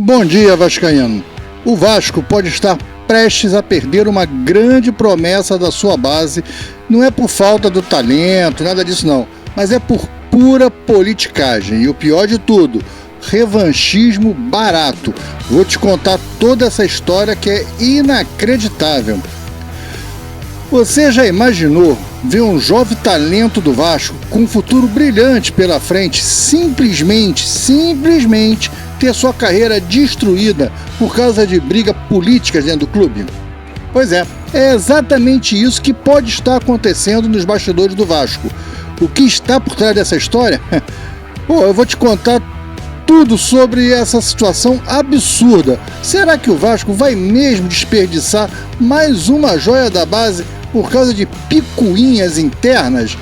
Bom dia, vascaíno. O Vasco pode estar prestes a perder uma grande promessa da sua base. Não é por falta do talento, nada disso não, mas é por pura politicagem. E o pior de tudo, revanchismo barato. Vou te contar toda essa história que é inacreditável. Você já imaginou ver um jovem talento do Vasco com um futuro brilhante pela frente simplesmente ter sua carreira destruída por causa de brigas políticas dentro do clube? Pois é exatamente isso que pode estar acontecendo nos bastidores do Vasco. O que está por trás dessa história? Eu vou te contar tudo sobre essa situação absurda. Será que o Vasco vai mesmo desperdiçar mais uma joia da base por causa de picuinhas internas?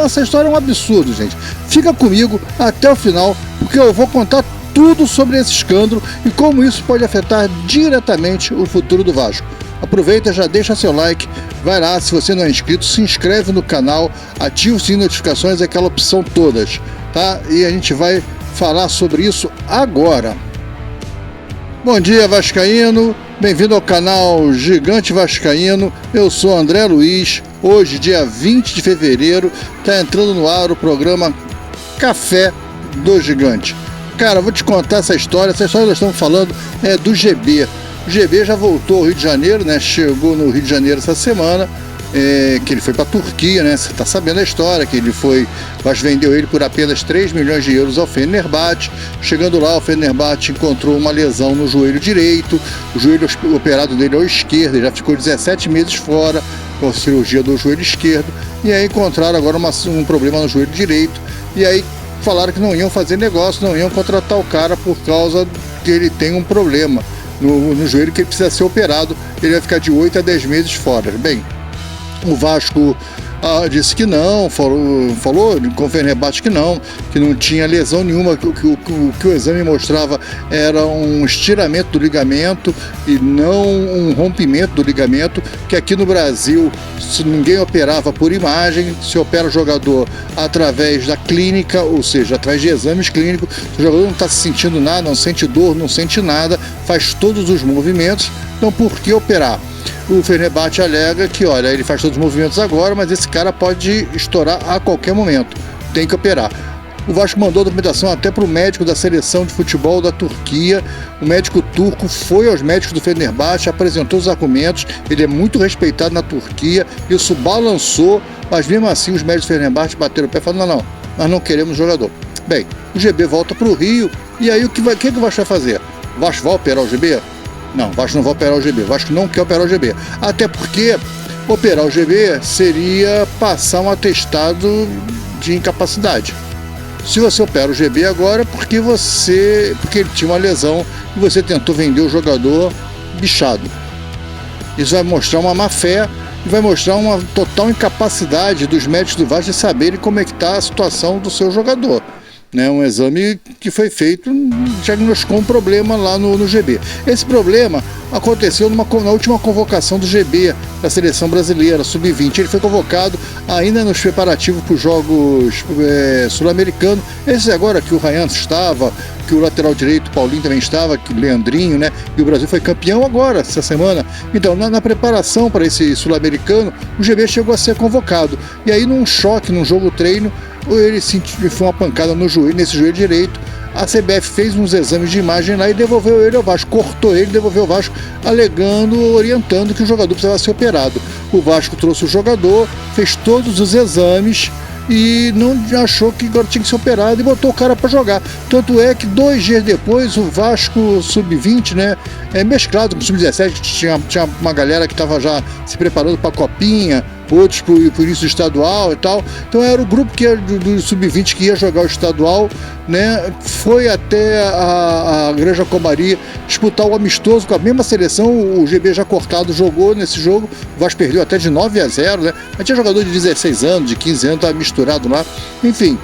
Essa história é um absurdo, gente. Fica comigo até o final, porque eu vou contar tudo sobre esse escândalo e como isso pode afetar diretamente o futuro do Vasco. Aproveita, já deixa seu like, vai lá, se você não é inscrito, se inscreve no canal, ativa o sininho de notificações, aquela opção todas, tá? E a gente vai falar sobre isso agora. Bom dia, vascaíno, bem-vindo ao canal Gigante Vascaíno. Eu sou André Luiz. Hoje, dia 20 de fevereiro, está entrando no ar o programa Café do Gigante. Cara, vou te contar essa história que nós estamos falando é do GB. O GB já voltou ao Rio de Janeiro, né? Chegou no Rio de Janeiro essa semana, que ele foi para a Turquia, né? Você está sabendo a história, que ele foi, mas vendeu ele por apenas 3 milhões de euros ao Fenerbahçe. Chegando lá, o Fenerbahçe encontrou uma lesão no joelho direito, o joelho operado dele ao esquerdo, ele já ficou 17 meses fora com a cirurgia do joelho esquerdo, e aí encontraram agora um problema no joelho direito, e aí falaram que não iam fazer negócio, não iam contratar o cara por causa que ele tem um problema no joelho, que ele precisa ser operado, ele vai ficar de 8 a 10 meses fora. Bem, o Vasco disse que não, falou com o Fenerbahçe que não tinha lesão nenhuma, que o exame mostrava era um estiramento do ligamento e não um rompimento do ligamento, que aqui no Brasil ninguém operava por imagem, se opera o jogador através da clínica, ou seja, através de exames clínicos. O jogador não está se sentindo nada, não sente dor, não sente nada, faz todos os movimentos, então por que operar? O Fenerbahçe alega que, olha, ele faz todos os movimentos agora, mas esse cara pode estourar a qualquer momento, tem que operar. O Vasco mandou a documentação até para o médico da seleção de futebol da Turquia. O médico turco foi aos médicos do Fenerbahçe, apresentou os argumentos, ele é muito respeitado na Turquia, isso balançou, mas mesmo assim os médicos do Fenerbahçe bateram o pé e falaram, não, nós não queremos jogador. Bem, o GB volta para o Rio, e aí o que o Vasco vai fazer? O Vasco vai operar o GB? Não, o Vasco não vai operar o GB, o Vasco não quer operar o GB, até porque operar o GB seria passar um atestado de incapacidade. Se você opera o GB agora, porque ele tinha uma lesão e você tentou vender o jogador bichado. Isso vai mostrar uma má fé e vai mostrar uma total incapacidade dos médicos do Vasco de saberem como é que está a situação do seu jogador. Um exame que foi feito diagnosticou um problema lá no GB. Esse problema aconteceu na última convocação do GB da seleção brasileira, sub-20. Ele foi convocado ainda nos preparativos para os Jogos Sul-Americanos. Esse agora que o Ryan estava, que o lateral direito, o Paulinho também estava, que o Leandrinho, né? E o Brasil foi campeão agora, essa semana. Então, na preparação para esse Sul-Americano, o GB chegou a ser convocado. E aí, num choque, num jogo-treino, ele foi uma pancada no joelho, nesse joelho direito. A CBF fez uns exames de imagem lá e devolveu ele ao Vasco, cortou ele, devolveu ao Vasco, orientando que o jogador precisava ser operado. O Vasco trouxe o jogador, fez todos os exames e não achou que agora tinha que ser operado e botou o cara para jogar. Tanto é que 2 dias depois o Vasco sub-20, né, mesclado com o sub-17, tinha uma galera que estava já se preparando para a Copinha, outros por início estadual e tal. Então era o grupo que do sub-20 que ia jogar o estadual, né? Foi até a Granja Comari disputar o amistoso com a mesma seleção. O GB já cortado jogou nesse jogo. O Vasco perdeu até de 9 a 0, né? Mas tinha jogador de 16 anos, de 15 anos, estava misturado lá. Enfim,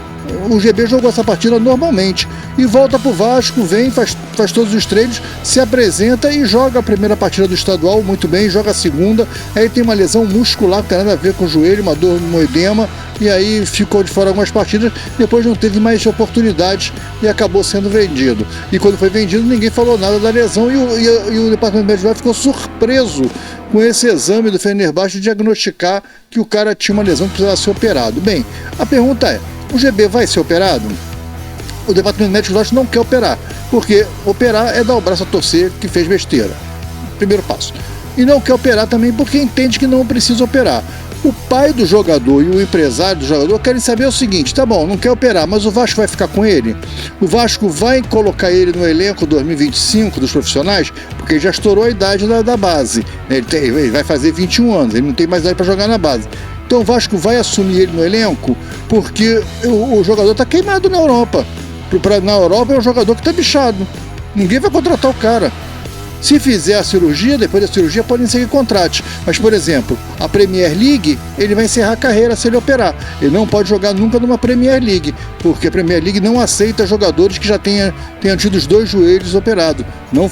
O GB jogou essa partida normalmente e volta pro Vasco, vem, faz todos os treinos, se apresenta e joga a primeira partida do estadual muito bem, joga a segunda, aí tem uma lesão muscular que tem nada a ver com o joelho, uma dor no edema, e aí ficou de fora algumas partidas, depois não teve mais oportunidades e acabou sendo vendido. E quando foi vendido, ninguém falou nada da lesão e o departamento médico ficou surpreso com esse exame do Fenerbahçe de diagnosticar que o cara tinha uma lesão que precisava ser operado. Bem, a pergunta é, o GB vai ser operado? O departamento médico do Vasco não quer operar, porque operar é dar o braço a torcer que fez besteira. Primeiro passo. E não quer operar também porque entende que não precisa operar. O pai do jogador e o empresário do jogador querem saber o seguinte, tá bom, não quer operar, mas o Vasco vai ficar com ele? O Vasco vai colocar ele no elenco 2025 dos profissionais? Porque ele já estourou a idade da base. Ele vai fazer 21 anos, ele não tem mais idade para jogar na base. Então o Vasco vai assumir ele no elenco porque o jogador está queimado na Europa. Na Europa é um jogador que está bichado. Ninguém vai contratar o cara. Se fizer a cirurgia, depois da cirurgia podem seguir contratos. Mas, por exemplo, a Premier League, ele vai encerrar a carreira se ele operar. Ele não pode jogar nunca numa Premier League, porque a Premier League não aceita jogadores que já tenham tido os 2 joelhos operados. Não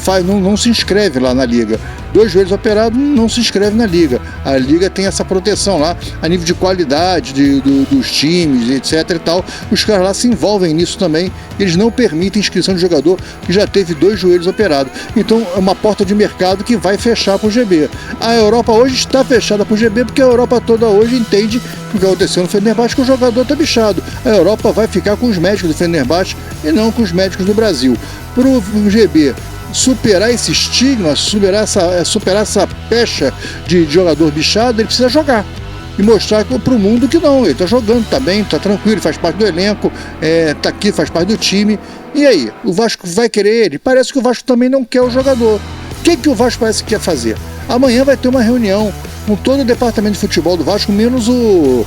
se inscreve lá na liga. 2 joelhos operados não se inscreve na liga. A liga tem essa proteção lá, a nível de qualidade dos times, etc e tal. Os caras lá se envolvem nisso também. Eles não permitem inscrição de jogador que já teve 2 joelhos operados. Então é uma porta de mercado que vai fechar para o GB. A Europa hoje está fechada para o GB porque a Europa toda hoje entende o que aconteceu no Fenerbahçe, que o jogador está bichado. A Europa vai ficar com os médicos do Fenerbahçe e não com os médicos do Brasil. Para o GB superar esse estigma, superar essa pecha de jogador bichado, ele precisa jogar e mostrar para o mundo que não, ele está jogando, está bem, está tranquilo, ele faz parte do elenco, está aqui, faz parte do time. E aí, o Vasco vai querer ele? Parece que o Vasco também não quer o jogador. O que o Vasco parece que quer fazer? Amanhã vai ter uma reunião com todo o departamento de futebol do Vasco, menos o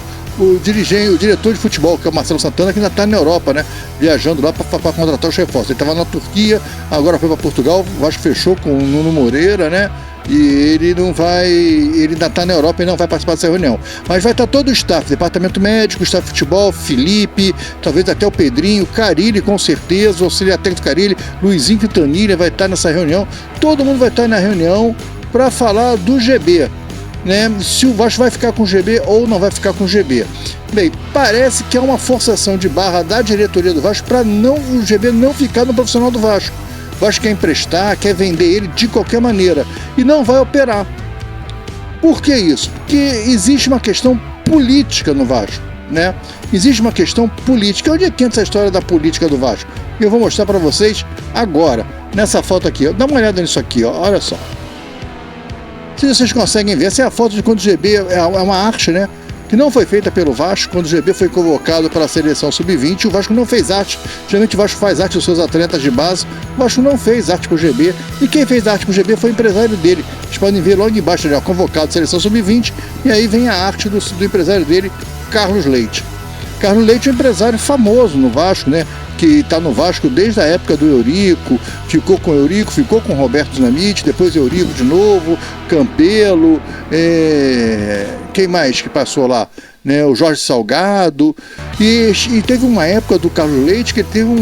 diretor de futebol, que é o Marcelo Santana, que ainda está na Europa, né? Viajando lá para contratar os reforços. Ele estava na Turquia, agora foi para Portugal, o Vasco fechou com o Nuno Moreira, né? E ele ainda está na Europa e não vai participar dessa reunião. Mas vai estar todo o staff, departamento médico, staff de futebol, Felipe, talvez até o Pedrinho, Carille com certeza, o auxiliar técnico Carille, Luizinho Quintanilha vai estar nessa reunião. Todo mundo vai estar na reunião para falar do GB, né? Se o Vasco vai ficar com o GB ou não vai ficar com o GB. Bem, parece que é uma forçação de barra da diretoria do Vasco para o GB não ficar no profissional do Vasco. O Vasco quer emprestar, quer vender ele de qualquer maneira e não vai operar. Por que isso? Porque existe uma questão política no Vasco, né? Existe uma questão política. Onde é que entra essa história da política do Vasco? Eu vou mostrar para vocês agora, nessa foto aqui. Dá uma olhada nisso aqui, ó. Olha só. Se vocês conseguem ver, essa é a foto de quando o GB é uma arte, né? Que não foi feita pelo Vasco. Quando o GB foi convocado para a seleção sub-20, o Vasco não fez arte. Geralmente o Vasco faz arte dos seus atletas de base. O Vasco não fez arte para o GB. E quem fez arte para o GB foi o empresário dele. Vocês podem ver logo embaixo, já convocado à seleção sub-20. E aí vem a arte do empresário dele, Carlos Leite. Carlos Leite é um empresário famoso no Vasco, né? Que está no Vasco desde a época do Eurico, ficou com o Eurico, ficou com o Roberto Dinamite, depois Eurico de novo, Campelo, quem mais que passou lá? Né, o Jorge Salgado, e teve uma época do Carlos Leite que ele teve um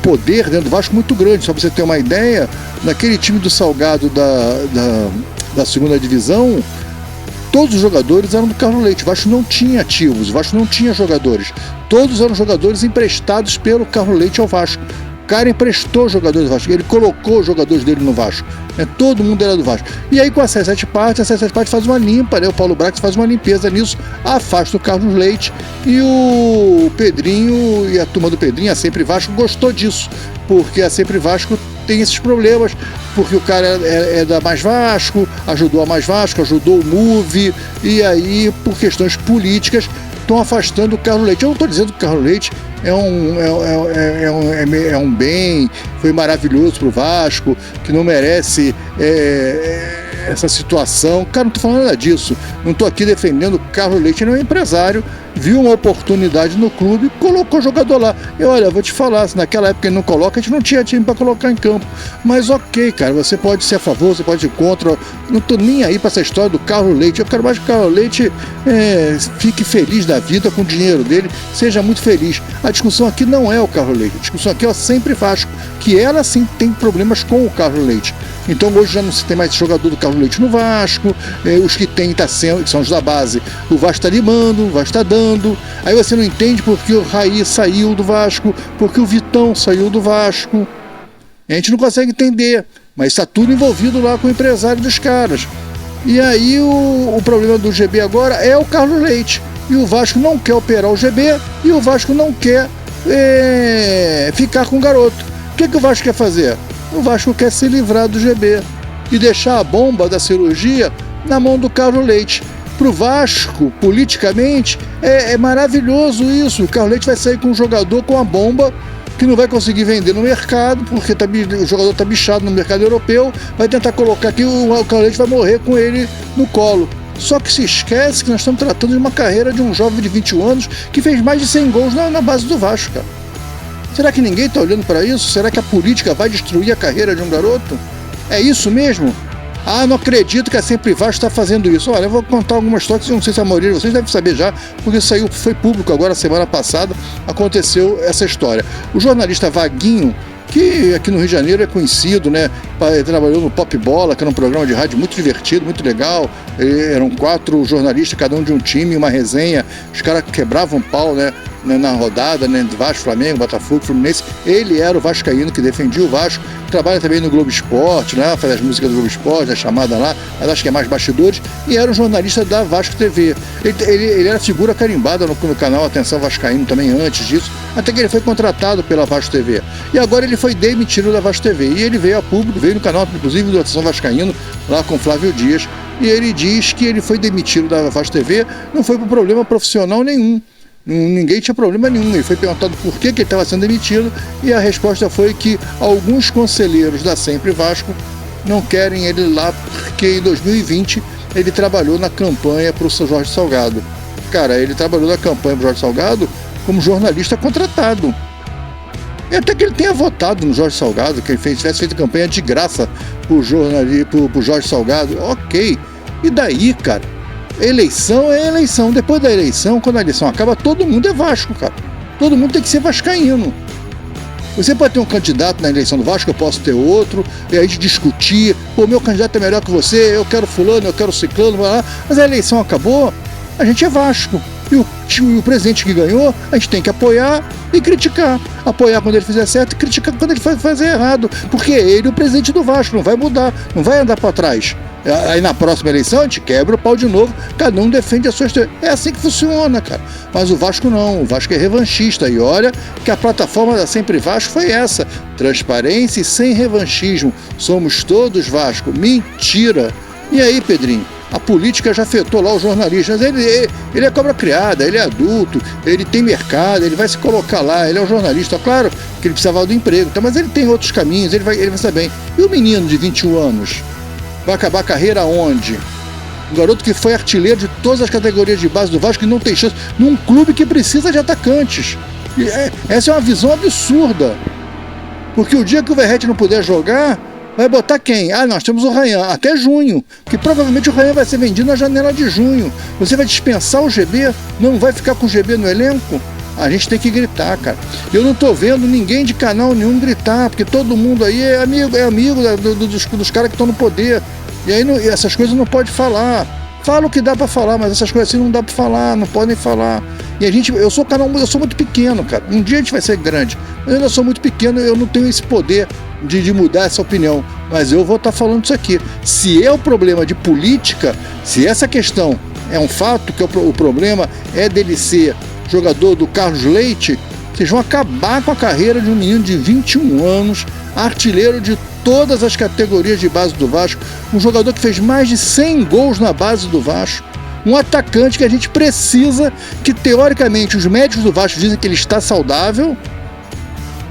poder dentro do Vasco muito grande. Só para você ter uma ideia, naquele time do Salgado da segunda divisão, todos os jogadores eram do Carlos Leite. O Vasco não tinha ativos, o Vasco não tinha jogadores. Todos eram jogadores emprestados pelo Carlos Leite ao Vasco. O cara emprestou jogadores do Vasco, ele colocou os jogadores dele no Vasco. Todo mundo era do Vasco. E aí com a 77 Partes, a 77 Partes faz uma limpa, né? O Paulo Brax faz uma limpeza nisso, afasta o Carlos Leite e o Pedrinho e a turma do Pedrinho, a Sempre Vasco, gostou disso, porque a Sempre Vasco tem esses problemas, porque o cara é da Mais Vasco, ajudou a Mais Vasco, ajudou o MUVI, e aí, por questões políticas, estão afastando o Carlos Leite. Eu não estou dizendo que o Carlos Leite é um bem, foi maravilhoso para o Vasco, que não merece essa situação. Cara, não estou falando nada disso. Não estou aqui defendendo o Carlos Leite, ele é um empresário viu uma oportunidade no clube, colocou o jogador lá. E olha, vou te falar, se naquela época ele não coloca, a gente não tinha time para colocar em campo. Mas ok, cara, você pode ser a favor, você pode ir contra. Não tô nem aí para essa história do Carlos Leite. Eu quero mais que o Carlos Leite fique feliz da vida com o dinheiro dele, seja muito feliz. A discussão aqui não é o Carlos Leite, a discussão aqui é o Sempre Vasco, que ela sim tem problemas com o Carlos Leite. Então hoje já não se tem mais jogador do Carlos Leite no Vasco, os que tem são os da base. O Vasco está limando, o Vasco está dando. Aí você não entende porque o Raí saiu do Vasco, porque o Vitão saiu do Vasco. A gente não consegue entender, mas está tudo envolvido lá com o empresário dos caras. E aí o problema do GB agora é o Carlos Leite. E o Vasco não quer operar o GB e o Vasco não quer ficar com o garoto. O que o Vasco quer fazer? O Vasco quer se livrar do GB e deixar a bomba da cirurgia na mão do Carlos Leite. Para o Vasco, politicamente, é maravilhoso isso. O Carlos Leite vai sair com um jogador com a bomba que não vai conseguir vender no mercado, porque o jogador está bichado no mercado europeu, vai tentar colocar aqui, o Carlos Leite vai morrer com ele no colo. Só que se esquece que nós estamos tratando de uma carreira de um jovem de 21 anos que fez mais de 100 gols na base do Vasco, cara. Será que ninguém está olhando para isso? Será que a política vai destruir a carreira de um garoto? É isso mesmo? Ah, não acredito que a Sempre Vasco está fazendo isso. Olha, eu vou contar algumas histórias que eu não sei se a maioria de vocês deve saber já, porque foi público agora, semana passada, aconteceu essa história. O jornalista Vaguinho, que aqui no Rio de Janeiro é conhecido, né? Ele trabalhou no Pop Bola, que era um programa de rádio muito divertido, muito legal. Eram 4 jornalistas, cada um de um time, uma resenha. Os caras quebravam pau, né? Na rodada, né? Vasco, Flamengo, Botafogo, Fluminense. Ele era o vascaíno que defendia o Vasco. Trabalha também no Globo Esporte, né? Faz as músicas do Globo Esporte, a chamada lá, mas acho que é mais bastidores. E era um jornalista da Vasco TV. Ele era figura carimbada no canal Atenção Vascaíno também antes disso, até que ele foi contratado pela Vasco TV. E agora ele foi demitido da Vasco TV. E ele veio a público, veio no canal, inclusive, do Atenção Vascaíno, lá com Flávio Dias. E ele diz que ele foi demitido da Vasco TV, não foi por problema profissional nenhum. Ninguém tinha problema nenhum. Ele foi perguntado por que ele estava sendo demitido e a resposta foi que alguns conselheiros da Sempre Vasco não querem ele lá porque em 2020 ele trabalhou na campanha para o Jorge Salgado. Cara, ele trabalhou na campanha para o Jorge Salgado como jornalista contratado. E até que ele tenha votado no Jorge Salgado, que ele tivesse feito campanha de graça para o Jorge Salgado, ok. E daí, cara? Eleição é eleição. Depois da eleição, quando a eleição acaba, todo mundo é Vasco, cara. Todo mundo tem que ser vascaíno. Você pode ter um candidato na eleição do Vasco, eu posso ter outro, e a gente discutir, pô, meu candidato é melhor que você, eu quero fulano, eu quero ciclano, mas a eleição acabou, a gente é Vasco. E o presidente que ganhou, a gente tem que apoiar e criticar. Apoiar quando ele fizer certo e criticar quando ele fazer errado. Porque é ele o presidente do Vasco, não vai mudar, não vai andar para trás. Aí na próxima eleição a gente quebra o pau de novo, cada um defende as suas... É assim que funciona, cara. Mas o Vasco não, o Vasco é revanchista. E olha que a plataforma da Sempre Vasco foi essa: transparência e sem revanchismo. Somos todos Vasco. Mentira! E aí, Pedrinho? A política já afetou lá os jornalistas. Ele é cobra criada, ele é adulto, ele tem mercado, ele vai se colocar lá, ele é um jornalista. Claro que ele precisava do emprego, então, mas ele tem outros caminhos, ele vai saber bem. E o menino de 21 anos? Vai acabar a carreira onde? Um garoto que foi artilheiro de todas as categorias de base do Vasco e não tem chance, num clube que precisa de atacantes. Essa é uma visão absurda. Porque o dia que o Verratti não puder jogar, vai botar quem? Ah, nós temos o Ryan, até junho. Porque provavelmente o Ryan vai ser vendido na janela de junho. Você vai dispensar o GB? Não vai ficar com o GB no elenco? A gente tem que gritar, cara. Eu não tô vendo ninguém de canal nenhum gritar, porque todo mundo aí é amigo dos caras que estão no poder. E aí essas coisas não pode falar. Fala o que dá pra falar, mas essas coisas assim não dá pra falar, não podem falar. E eu sou muito pequeno, cara. Um dia a gente vai ser grande, mas eu ainda sou muito pequeno, eu não tenho esse poder de mudar essa opinião. Mas eu vou estar falando isso aqui. Se é o problema de política, se essa questão é um fato, que o problema é dele ser jogador do Carlos Leite, vocês vão acabar com a carreira de um menino de 21 anos, artilheiro de todas as categorias de base do Vasco, um jogador que fez mais de 100 gols na base do Vasco, um atacante que a gente precisa, que teoricamente os médicos do Vasco dizem que ele está saudável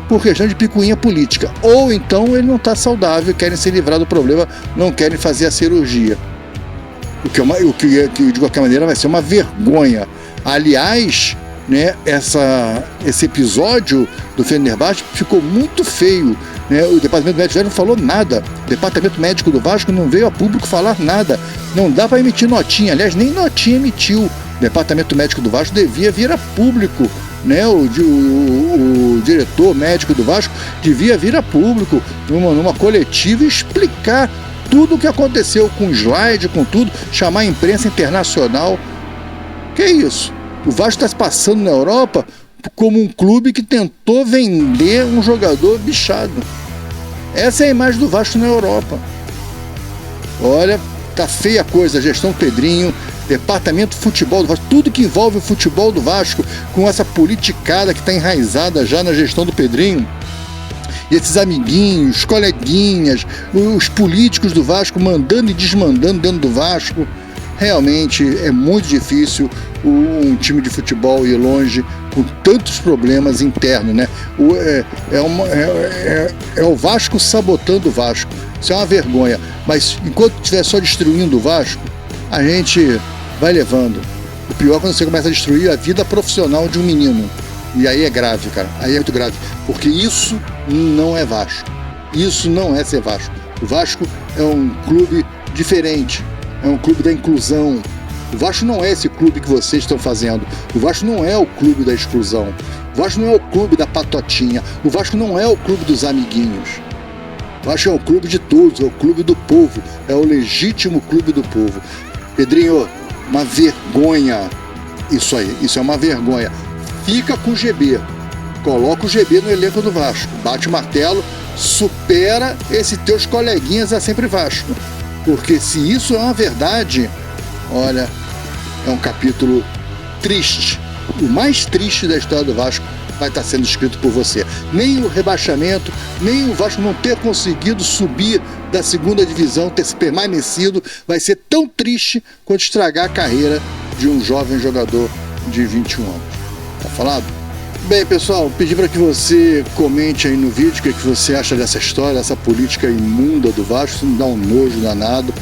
por questão de picuinha política, ou então ele não está saudável, querem se livrar do problema, não querem fazer a cirurgia, o que de qualquer maneira vai ser uma vergonha. Aliás, né, esse episódio do Fenerbahçe ficou muito feio, né? O departamento médico não falou nada. O departamento médico do Vasco não veio a público falar nada. Não dá para emitir notinha. Aliás, nem notinha emitiu. O departamento médico do Vasco devia vir a público, né? O diretor médico do Vasco devia vir a público numa coletiva e explicar tudo o que aconteceu com slide, com tudo, chamar a imprensa internacional. Que isso? O Vasco está se passando na Europa como um clube que tentou vender um jogador bichado. Essa é a imagem do Vasco na Europa. Olha, tá feia a coisa, a gestão Pedrinho, departamento de futebol do Vasco, tudo que envolve o futebol do Vasco, com essa politicada que está enraizada já na gestão do Pedrinho. E esses amiguinhos, coleguinhas, os políticos do Vasco mandando e desmandando dentro do Vasco. Realmente é muito difícil um time de futebol ir longe com tantos problemas internos, né? É o Vasco sabotando o Vasco. Isso é uma vergonha. Mas enquanto estiver só destruindo o Vasco, a gente vai levando. O pior é quando você começa a destruir a vida profissional de um menino. E aí é grave, cara. Aí é muito grave. Porque isso não é Vasco. Isso não é ser Vasco. O Vasco é um clube diferente. É um clube da inclusão. O Vasco não é esse clube que vocês estão fazendo. O Vasco não é o clube da exclusão. O Vasco não é o clube da patotinha. O Vasco não é o clube dos amiguinhos. O Vasco é o clube de todos, é o clube do povo. É o legítimo clube do povo. Pedrinho, uma vergonha isso aí. Isso é uma vergonha. Fica com o GB. Coloca o GB no elenco do Vasco. Bate o martelo, supera esses teus coleguinhas a sempre Vasco. Porque se isso é uma verdade, olha, é um capítulo triste. O mais triste da história do Vasco vai estar sendo escrito por você. Nem o rebaixamento, nem o Vasco não ter conseguido subir da segunda divisão, ter se permanecido, vai ser tão triste quanto estragar a carreira de um jovem jogador de 21 anos. Tá falado? Bem, pessoal, pedi para que você comente aí no vídeo o que você acha dessa história, dessa política imunda do Vasco. Isso me dá um nojo danado.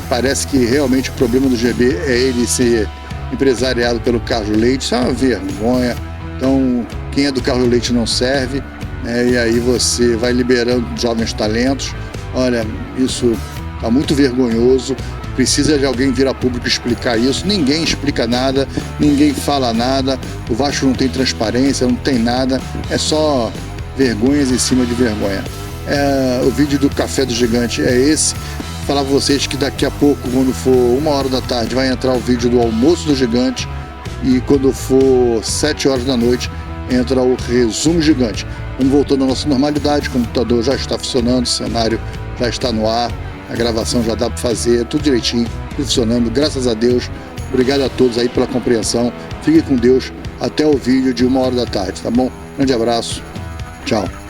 Parece que realmente o problema do GB é ele ser empresariado pelo Carlos Leite. Isso é uma vergonha. Então, quem é do Carlos Leite não serve, né? E aí você vai liberando jovens talentos. Olha, isso está muito vergonhoso. Precisa de alguém vir a público explicar isso. Ninguém explica nada, ninguém fala nada. O Vasco não tem transparência, não tem nada. É só vergonhas em cima de vergonha. O vídeo do Café do Gigante é esse. Falar para vocês que daqui a pouco, quando for 1h da tarde, vai entrar o vídeo do almoço do Gigante. E quando for 7 horas da noite, entra o resumo Gigante. Vamos voltando à nossa normalidade. O computador já está funcionando, o cenário já está no ar. A gravação já dá para fazer, tudo direitinho, funcionando, graças a Deus. Obrigado a todos aí pela compreensão. Fique com Deus. Até o vídeo de 1h da tarde, tá bom? Grande abraço. Tchau.